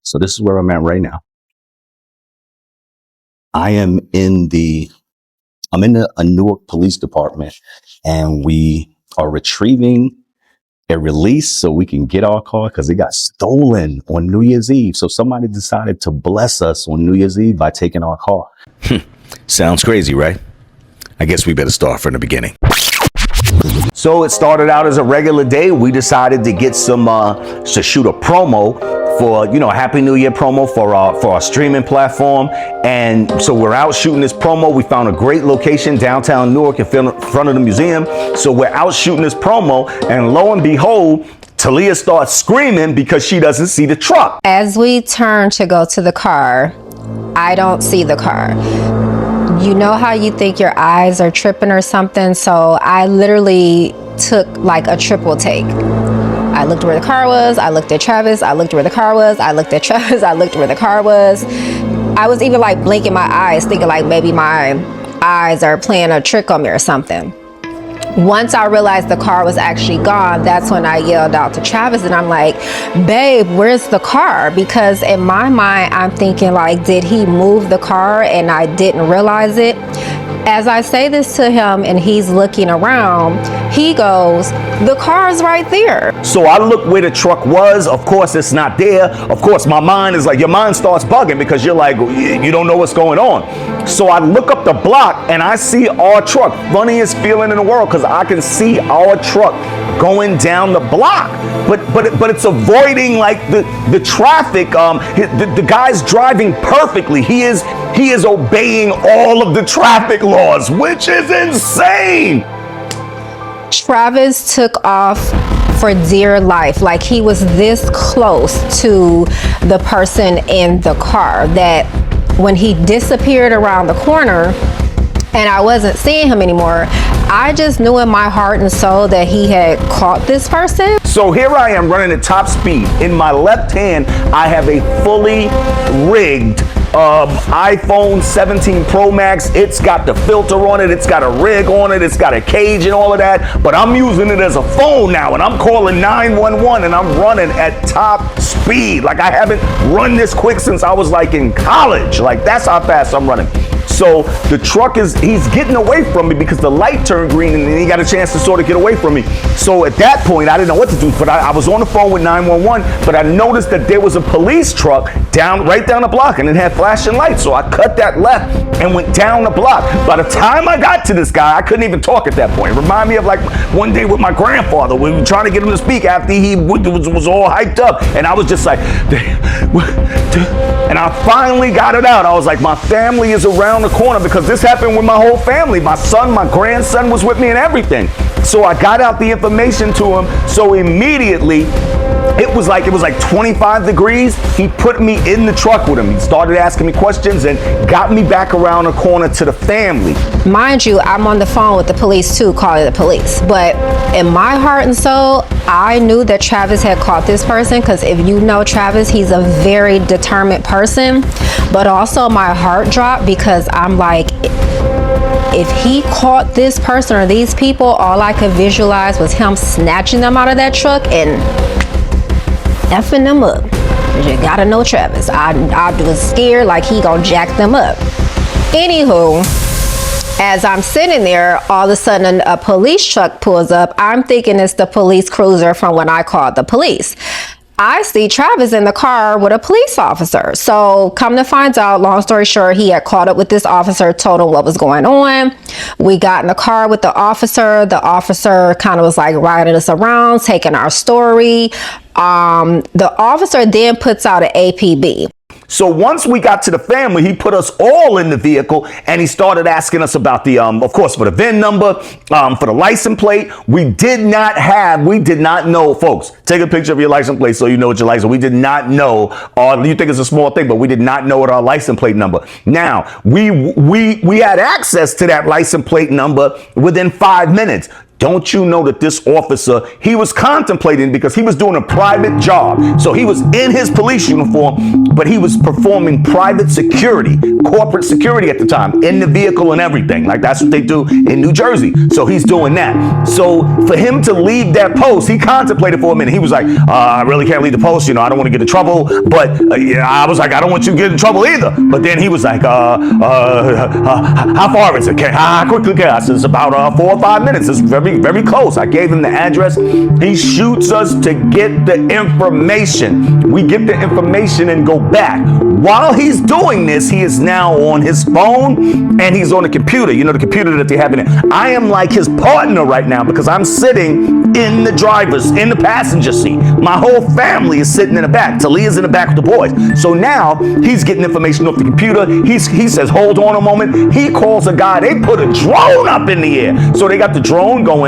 So this is where I'm at right now. I'm in the Newark Police Department, and we are retrieving a release so we can get our car because it got stolen on New Year's Eve. So somebody decided to bless us on New Year's Eve by taking our car. Sounds crazy, right? I guess we better start from the beginning. So it started out as a regular day. We decided to get to shoot a promo for, a Happy New Year promo for our streaming platform. And so we're out shooting this promo. We found a great location downtown Newark in front of the museum. So we're out shooting this promo, and lo and behold, Talia starts screaming because she doesn't see the truck. As we turn to go to the car, I don't see the car. You know how you think your eyes are tripping or something? So I literally took like a triple take. I looked where the car was, I looked at Travis, I looked where the car was, I looked at Travis, I looked where the car was. I was even like blinking my eyes, thinking like maybe my eyes are playing a trick on me or something. Once I realized the car was actually gone, that's when I yelled out to Travis, and I'm like, babe, where's the car? Because in my mind, I'm thinking like, did he move the car and I didn't realize it? As I say this to him and he's looking around, he goes, the car's right there. So I look where the truck was. Of course, it's not there. Of course, my mind is like, your mind starts bugging because you're like, you don't know what's going on. So I look up the block and I see our truck. Funniest feeling in the world, because I can see our truck going down the block. But it's avoiding like the traffic. The guy's driving perfectly. He is obeying all of the traffic laws, which is insane. Travis took off for dear life. Like he was this close to the person in the car that when he disappeared around the corner and I wasn't seeing him anymore, I just knew in my heart and soul that he had caught this person. So here I am running at top speed. In my left hand, I have a fully rigged iPhone 17 Pro Max. It's got the filter on it. It's got a rig on it. It's got a cage and all of that. But I'm using it as a phone now, and I'm calling 911, and I'm running at top speed. Like I haven't run this quick since I was like in college. Like that's how fast I'm running. So the truck he's getting away from me because the light turned green and then he got a chance to sort of get away from me. So at that point, I didn't know what to do, but I was on the phone with 911, but I noticed that there was a police truck right down the block and it had flashing lights. So I cut that left and went down the block. By the time I got to this guy, I couldn't even talk at that point. It reminded me of like one day with my grandfather. We were trying to get him to speak after he was all hyped up. And I was just like, and I finally got it out. I was like, my family is around the corner, because this happened with my whole family. My son, my grandson was with me and everything. So I got out the information to him. So immediately, it was like 25 degrees. He put me in the truck with him. He started asking me questions and got me back around the corner to the family. Mind you, I'm on the phone with the police too, calling the police. But in my heart and soul, I knew that Travis had caught this person, because if you know Travis, he's a very determined person. But also my heart dropped because I'm like, if he caught this person or these people, all I could visualize was him snatching them out of that truck and effing them up. You gotta know Travis. I was scared like he gonna jack them up. Anywho, as I'm sitting there, all of a sudden a police truck pulls up. I'm thinking it's the police cruiser from when I called the police. I see Travis in the car with a police officer. So come to find out, long story short, he had caught up with this officer, told him what was going on. We got in the car with the officer. The officer kind of was like riding us around, taking our story. The officer then puts out an APB. So once we got to the family, he put us all in the vehicle and he started asking us about the, of course, for the VIN number, for the license plate. We did not know, folks, take a picture of your license plate so you know what your license, we did not know, you think it's a small thing, but we did not know what our license plate number. Now, we had access to that license plate number within 5 minutes. Don't you know that this officer, he was contemplating because he was doing a private job. So he was in his police uniform, but he was performing private security, corporate security at the time, in the vehicle and everything. Like that's what they do in New Jersey. So he's doing that. So for him to leave that post, he contemplated for a minute. He was like, I really can't leave the post. You know, I don't want to get in trouble. But yeah, I was like, I don't want you to get in trouble either. But then he was like, how far is it? How quickly can I said, it's about 4 or 5 minutes. It's very close. I gave him the address. He shoots us to get the information. We get the information and go back. While he's doing this, he is now on his phone and he's on the computer. You know, the computer that they have in it. I am like his partner right now because I'm sitting in the passenger seat. My whole family is sitting in the back. Talia's in the back with the boys. So now he's getting information off the computer. He says, hold on a moment. He calls a guy. They put a drone up in the air. So they got the drone going.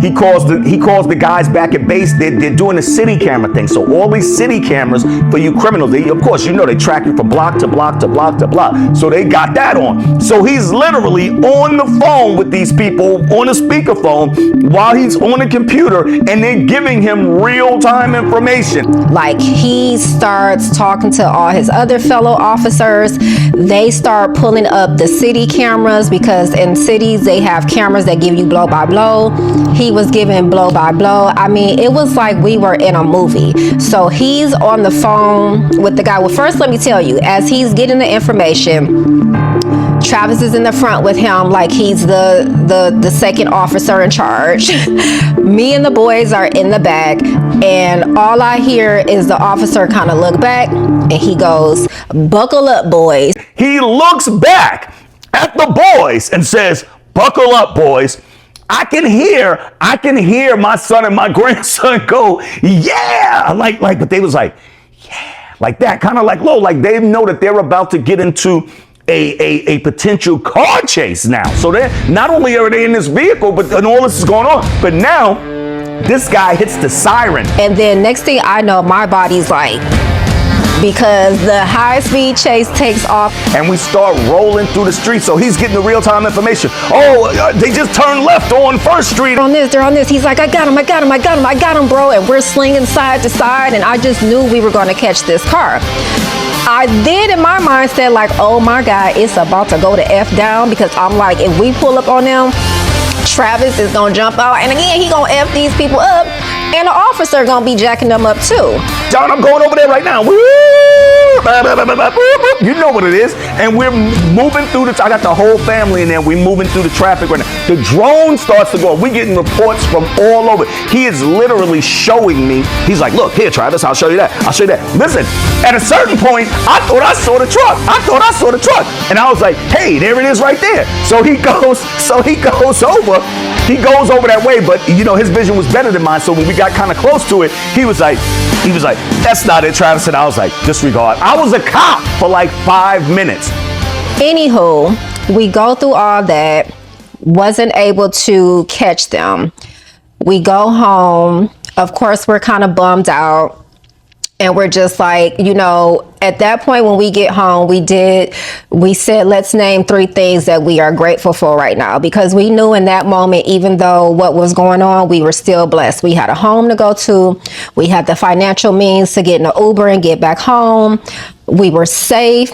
He calls the guys back at base. They're doing a city camera thing. So all these city cameras for you criminals, of course, you know, they track you from block to block to block to block. So they got that on. So he's literally on the phone with these people on a speakerphone while he's on the computer, and they're giving him real-time information. Like, he starts talking to all his other fellow officers. They start pulling up the city cameras because in cities they have cameras that give you blow by blow. He was giving blow by blow. I mean, it was like we were in a movie. So he's on the phone with the guy. Well, first let me tell you, as he's getting the information, Travis is in the front with him like he's the second officer in charge. Me and the boys are in the back, and all I hear is the officer kind of look back and he goes, "Buckle up, boys." He looks back at the boys and says, "Buckle up, boys." I can hear my son and my grandson go, "Yeah!" Like, but they was like, "Yeah," like that, kind of like low, like they know that they're about to get into a potential car chase now. So they're not only are they in this vehicle, but and all this is going on, but now this guy hits the siren. And then next thing I know, my body's like, because the high-speed chase takes off. And we start rolling through the street. So he's getting the real-time information. They just turned left on First Street. They're on this. He's like, I got him, bro. And we're slinging side to side. And I just knew we were going to catch this car. I did in my mind said like, oh my God, it's about to go to F down, because I'm like, if we pull up on them, Travis is going to jump out. And again, he going to F these people up. And the officer gonna be jacking them up too. John, I'm going over there right now. Woo! You know what it is. And we're moving through I got the whole family in there. We're moving through the traffic right now. The drone starts to go. We're getting reports from all over. He is literally showing me. He's like, look, here, Travis, I'll show you that. I'll show you that. Listen, at a certain point, I thought I saw the truck. And I was like, hey, there it is right there. So he goes over. He goes over that way, but you know, his vision was better than mine. So when we got kind of close to it, he was like, that's not it, Travis. And I was like, disregard. I was a cop for like 5 minutes. Anywho, we go through all that, wasn't able to catch them. We go home. Of course, we're kind of bummed out. And we're just like, you know, at that point when we get home, we said, let's name 3 things that we are grateful for right now, because we knew in that moment, even though what was going on, we were still blessed. We had a home to go to. We had the financial means to get in an Uber and get back home. We were safe.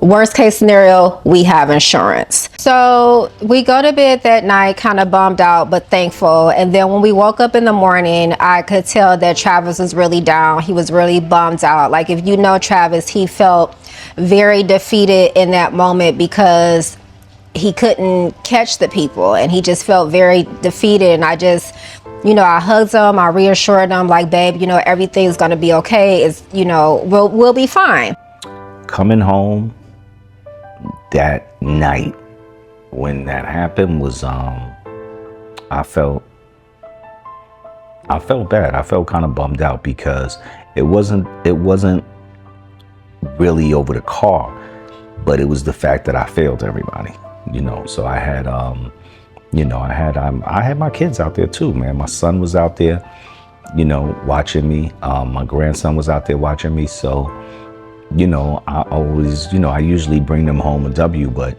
Worst case scenario, we have insurance. So we go to bed that night kind of bummed out, but thankful. And then when we woke up in the morning, I could tell that Travis was really down. He was really bummed out. Like, if you know Travis, he felt very defeated in that moment because he couldn't catch the people, and he just felt very defeated. And I just, you know, I hugged him. I reassured him, like, babe, you know, everything's going to be okay. It's, you know, we'll be fine. Coming home that night when that happened was I felt bad. I felt kind of bummed out because it wasn't really over the car, but it was the fact that I failed everybody, you know. So I had I had my kids out there too, man. My son was out there, you know, watching me. My grandson was out there watching me. So, you know, I always, you know, I usually bring them home a W, but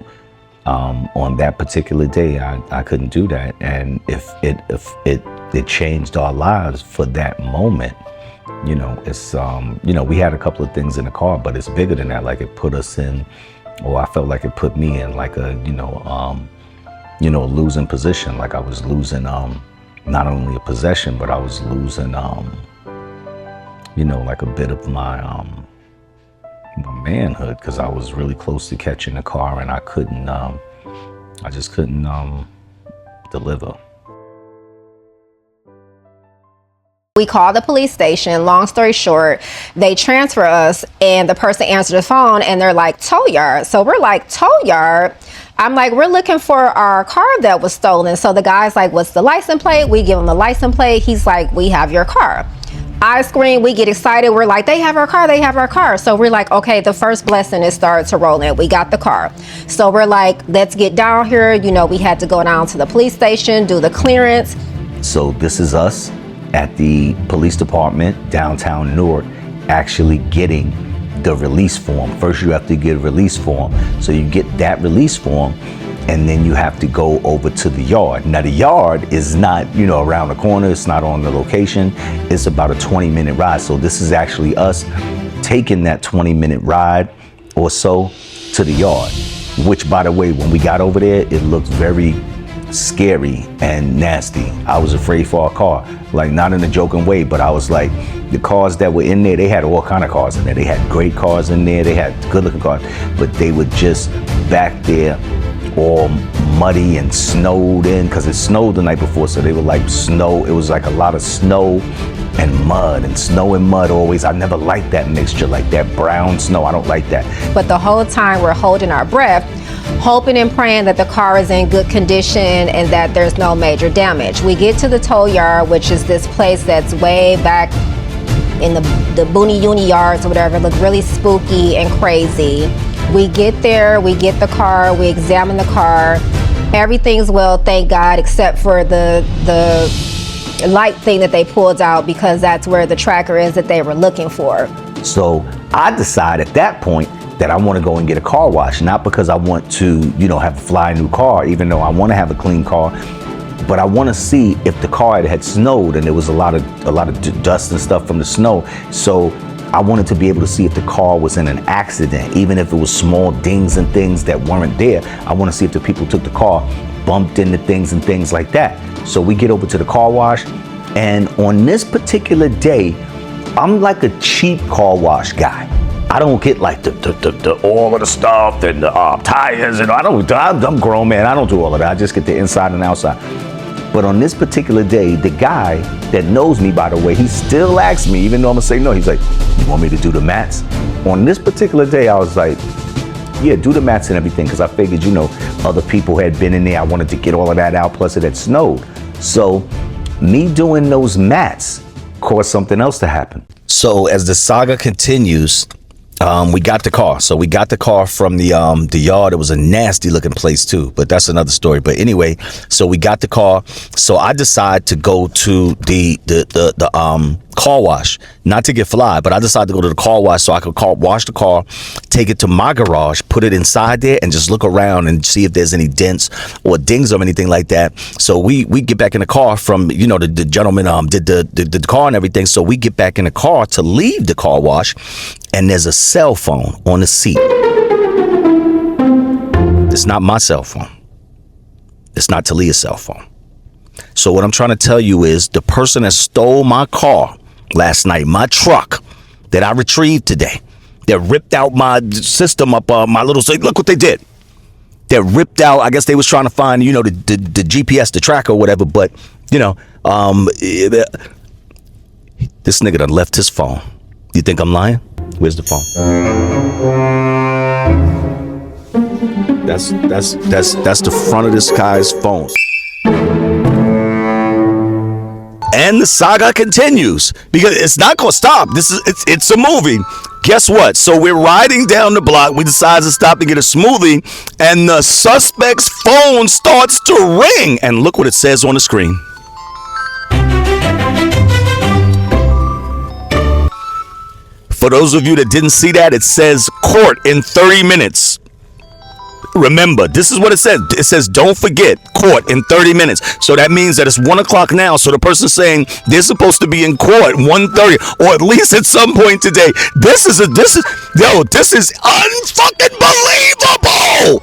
On that particular day, I couldn't do that. And if it changed our lives for that moment, it's, we had a couple of things in the car, but it's bigger than that. Like it put us in, or I felt like it put me in like a, losing position. Like I was losing, not only a possession, but I was losing, like a bit of my manhood, because I was really close to catching the car and I just couldn't deliver. We call the police station. Long story short, they transfer us and the person answered the phone and they're like, tow yard. So we're like, tow yard? I'm like, we're looking for our car that was stolen. So the guy's like, what's the license plate? We give him the license plate. He's like, we have your car. I scream, we get excited. We're like, they have our car, they have our car. So we're like, okay, the first blessing is started to roll in. We got the car. So we're like, let's get down here. We had to go down to the police station, do the clearance. So this is us at the police department, downtown Newark, actually getting the release form. First, you have to get a release form. So you get that release form, and then you have to go over to the yard. Now the yard is not, around the corner. It's not on the location. It's about a 20-minute ride. So this is actually us taking that 20-minute ride or so to the yard, which, by the way, when we got over there, it looked very scary and nasty. I was afraid for our car, like not in a joking way, but I was like, the cars that were in there, they had all kind of cars in there. They had great cars in there. They had good looking cars, but they were just back there all muddy and snowed in, because it snowed the night before. So they were like snow. It was like a lot of snow and mud, and snow and mud always. I never liked that mixture, like that brown snow. I don't like that. But the whole time we're holding our breath, hoping and praying that the car is in good condition and that there's no major damage. We get to the tow yard, which is this place that's way back in the Booney Uni yards or whatever. It looked really spooky and crazy. We get there, we get the car, we examine the car. Everything's well, thank God, except for the light thing that they pulled out, because that's where the tracker is that they were looking for. So I decide at that point that I want to go and get a car wash, not because I want to, have a fly new car, even though I want to have a clean car, but I want to see if the car had snowed and there was a lot of dust and stuff from the snow. So I wanted to be able to see if the car was in an accident, even if it was small dings and things that weren't there. I want to see if the people took the car, bumped into things and things like that. So we get over to the car wash, and on this particular day, I'm like a cheap car wash guy. I don't get like the all of the stuff and the tires, and I'm grown man. I don't do all of that. I just get the inside and outside. But on this particular day, the guy that knows me, by the way, he still asks me, even though I'm gonna say no, he's like, you want me to do the mats? On this particular day, I was like, yeah, do the mats and everything, because I figured, other people had been in there. I wanted to get all of that out, plus it had snowed. So me doing those mats caused something else to happen. So as the saga continues, we got the car. So we got the car from the yard. It was a nasty looking place too, but that's another story. But anyway, so we got the car. So I decide to go to the car wash, not to get fly, but I decided to go to the car wash so I could wash the car, take it to my garage, put it inside there, and just look around and see if there's any dents or dings or anything like that. So we get back in the car from, the gentleman did the car and everything. So we get back in the car to leave the car wash, and there's a cell phone on the seat. It's not my cell phone. It's not Talia's cell phone. So what I'm trying to tell you is the person that stole my car last night, my truck that I retrieved today, that ripped out my system up, my little, look what they did. That ripped out, I guess they was trying to find, the GPS, the tracker or whatever, but, this nigga done left his phone. You think I'm lying? Where's the phone? That's the front of this guy's phone. And the saga continues, because it's not gonna stop. It's a movie. Guess what? So we're riding down the block. We decide to stop and get a smoothie, and the suspect's phone starts to ring. And look what it says on the screen. For those of you that didn't see that, it says court in 30 minutes. Remember, this is what it says. It says, don't forget, court in 30 minutes. So that means that it's 1 o'clock now. So the person's saying they're supposed to be in court 1:30, or at least at some point today. This is unfucking believable.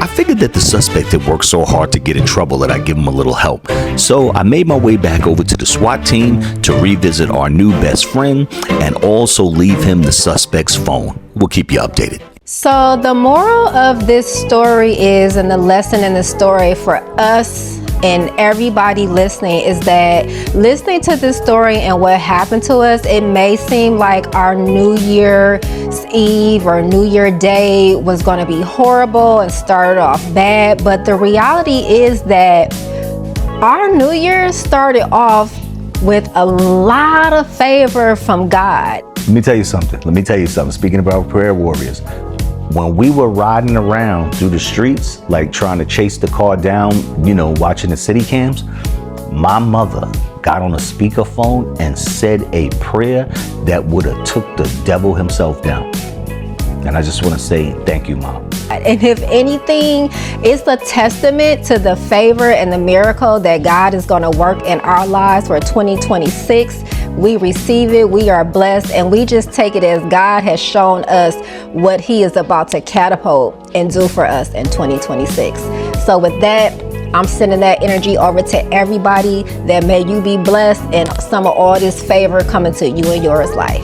I figured that the suspect had worked so hard to get in trouble that I'd give him a little help. So I made my way back over to the SWAT team to revisit our new best friend and also leave him the suspect's phone. We'll keep you updated. So the moral of this story is, and the lesson in the story for us and everybody listening, is that listening to this story and what happened to us, it may seem like our New Year's Eve or New Year Day was going to be horrible and started off bad, but the reality is that our New Year started off with a lot of favor from God. Let me tell you something. Speaking about prayer warriors, when we were riding around through the streets, like trying to chase the car down, watching the city cams, my mother got on a speakerphone and said a prayer that would have took the devil himself down. And I just want to say thank you, Mom. And if anything, it's a testament to the favor and the miracle that God is going to work in our lives for 2026. We receive it, we are blessed, and we just take it as God has shown us what He is about to catapult and do for us in 2026. So with that, I'm sending that energy over to everybody, that may you be blessed and some of all this favor coming to you and yours life.